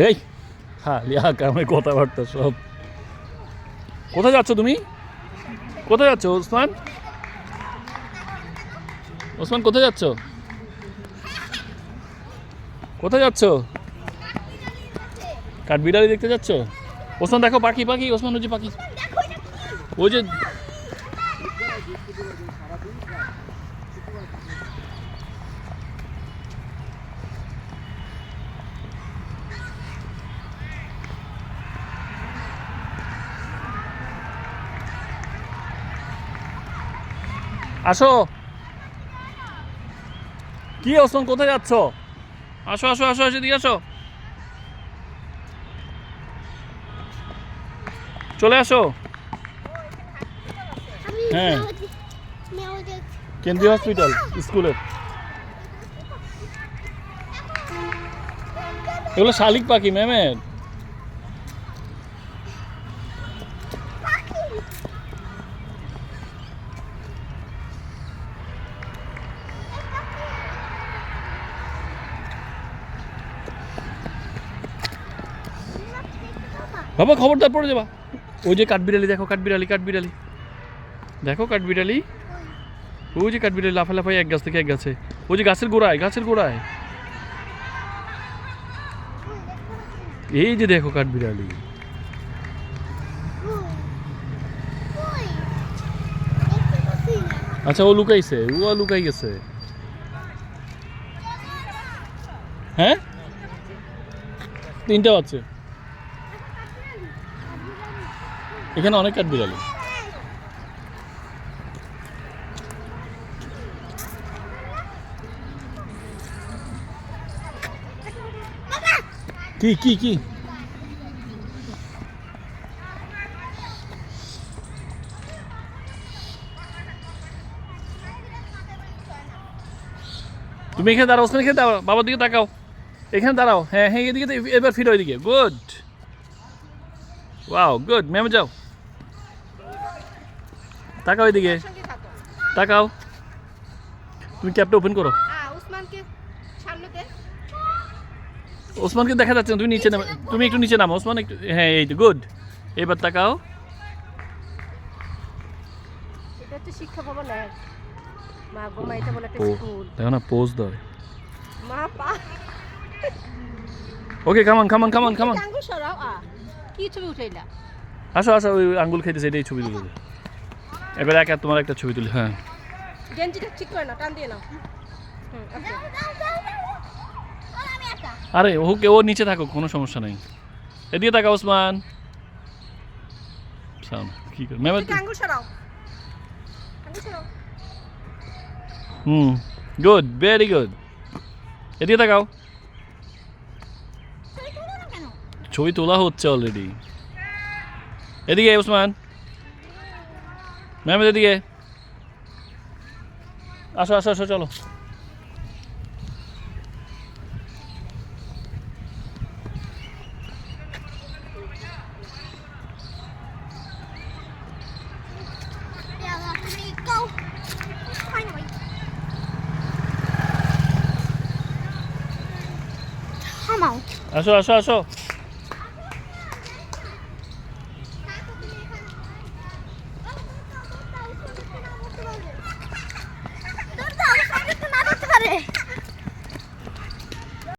এই খালি আকামে কথাবার্তা সব। কোথায় যাচ্ছ তুমি? কোথায় যাচ্ছ ওসমান? ওসমান কোথায় যাচ্ছ? কোথায় যাচ্ছ? কাঠবিড়ালি দেখতে যাচ্ছ? ওসমান দেখো পাখি পাখি, ওসমান ওই যে পাখি, ওই যে আসো। কি ওসমান কোথায় যাচ্ছ? আসো আসো আসো, এসে দিয়ে আসো, চলে আসো। হ্যাঁ, কেন্দ্রীয় হসপিটাল স্কুলের। এগুলো শালিক পাখি ম্যামের। বাবা খবরদার পড়ে যাবা। ওই যে কাঠবিড়ালি দেখো, কাঠবিড়ালি কাঠবিড়ালি দেখো, কাঠবিড়ালি ওই যে কাঠবিড়ালি লাফা লাফাই এক গাছ থেকে এক গাছে। ওই যে গাছের গোড়ায়, গাছের গোড়ায় এই যে দেখো কাঠবিড়ালি। আচ্ছা ও লুকাইছে, ও লুকাই গেছে। হ্যাঁ 3টা বাচ্চা, এখানে অনেক কাঠবিড়ালি। কি কি কি? তুমি এখানে দাঁড়াও, ওখানে এখানে দাঁড়াও, বাবার দিকে তাকাও, এখানে দাঁড়াও। হ্যাঁ হ্যাঁ এদিকে, এবার ফিরো এদিকে। Good, wow good. ম্যামে যাও, তাকাও এদিকে, তাকাও। তুমি ক্যাপটা ওপেন করো। ওসমানকে দেখা যাচ্ছে না, তুমি নিচে নামো, তুমি একটু নিচে নামো ওসমান একটু। হ্যাঁ এই তো গুড, এবার তাকাও। এটা হচ্ছে শিক্ষা ভবন। মা গো মা, এটা বলে একটা স্কুল। দেখো না পোজ দাও। মা পা। ওকে কামান কামান কামান কামান। আঙ্গুল সরাও। কি ছবি উঠাইলা? আসো আসো, ওই আঙ্গুল খাইতেছে, এটাই ছবি তুলে। এবার একা তোমার একটা ছবি তুলি। হ্যাঁ গেঞ্জিটা ঠিক করে নাও, টান দিয়ে নাও। আরে ওকে, ও নিচে থাকো, কোনো সমস্যা নেই। এদিকে তাকা ওসমান। কি করে ম্যাম? আঙ্গুল সরাও, আঙ্গুল সরাও। Good, very good. এদিকে তাকাও। ছবি তোলা হচ্ছে অলরেডি। এদিকে ওসমান, ম্যাম এদিকে আসো আসো আসো, চলো। আসো আসো আসো।